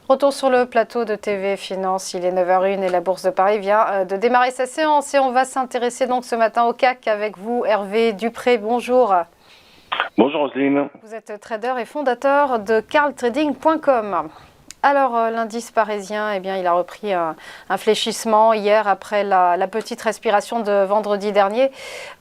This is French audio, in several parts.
Retour sur le plateau de TV Finance, il est 9h01 et la Bourse de Paris vient de démarrer sa séance et on va s'intéresser donc ce matin au CAC avec vous Hervé Dupré, bonjour. Bonjour Roselyne. Vous êtes trader et fondateur de carltrading.com. Alors l'indice parisien, eh bien, il a repris un fléchissement hier après la petite respiration de vendredi dernier.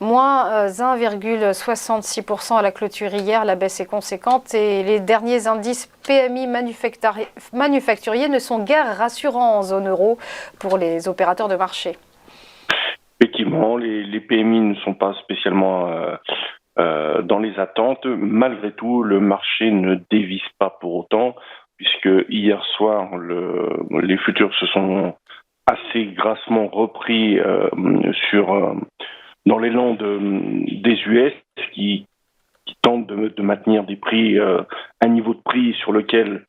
Moins 1,66% à la clôture hier, la baisse est conséquente et les derniers indices PMI manufacturiers ne sont guère rassurants en zone euro pour les opérateurs de marché. Effectivement, les PMI ne sont pas spécialement dans les attentes. Malgré tout, le marché ne dévisse pas pour autant, puisque hier soir, les futurs se sont assez grassement repris dans l'élan des US qui tentent de maintenir des prix, un niveau de prix sous lequel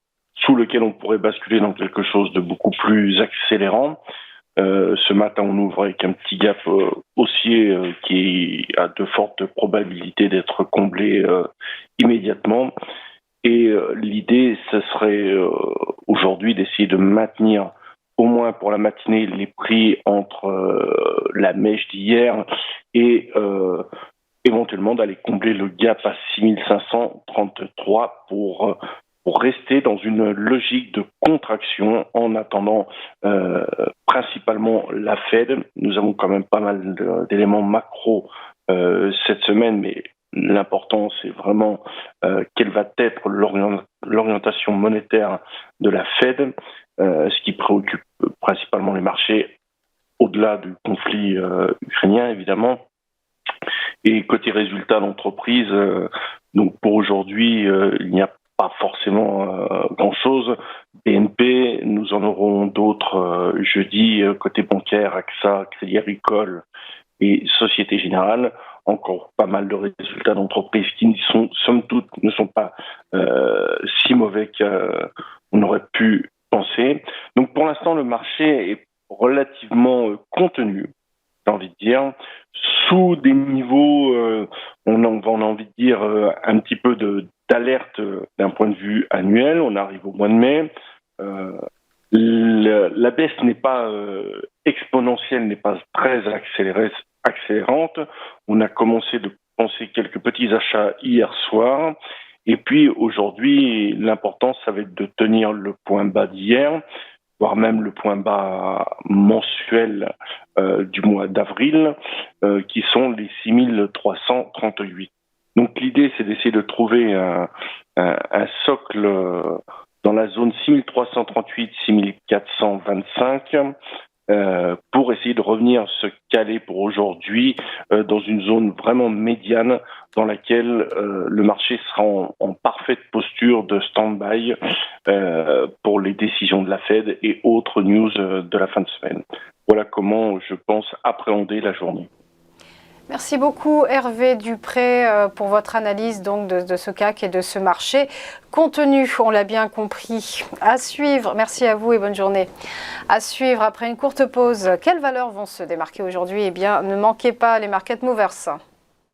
on pourrait basculer dans quelque chose de beaucoup plus accélérant. Ce matin, on ouvre avec un petit gap haussier qui a de fortes probabilités d'être comblé immédiatement. Et l'idée, ce serait aujourd'hui d'essayer de maintenir, au moins pour la matinée, les prix entre la mèche d'hier et éventuellement d'aller combler le gap à 6533 pour rester dans une logique de contraction en attendant principalement la Fed. Nous avons quand même pas mal d'éléments macro cette semaine, mais l'important, c'est vraiment quelle va être l'orientation monétaire de la Fed, ce qui préoccupe principalement les marchés, au-delà du conflit ukrainien, évidemment. Et côté résultats d'entreprise, donc pour aujourd'hui, il n'y a pas forcément grand-chose. BNP, nous en aurons d'autres jeudi, côté bancaire, AXA, Crédit Agricole et Société Générale. Encore pas mal de résultats d'entreprises qui somme toute, ne sont pas si mauvais qu'on aurait pu penser. Donc pour l'instant, le marché est relativement contenu, j'ai envie de dire, sous des niveaux, on a envie de dire, un petit peu d'alerte d'un point de vue annuel. On arrive au mois de mai. La baisse n'est pas exponentielle, n'est pas très accélérante. On a commencé de penser quelques petits achats hier soir. Et puis aujourd'hui, l'important, ça va être de tenir le point bas d'hier, voire même le point bas mensuel du mois d'avril, qui sont les 6338. Donc l'idée, c'est d'essayer de trouver un socle dans la zone 6338-6425 pour essayer de revenir se caler pour aujourd'hui dans une zone vraiment médiane dans laquelle le marché sera en parfaite posture de stand-by pour les décisions de la Fed et autres news de la fin de semaine. Voilà comment je pense appréhender la journée. Merci beaucoup Hervé Dupré pour votre analyse donc de ce CAC et de ce marché. Contenu, on l'a bien compris. À suivre, merci à vous et bonne journée. À suivre après une courte pause, quelles valeurs vont se démarquer aujourd'hui? Eh bien, ne manquez pas les Market Movers.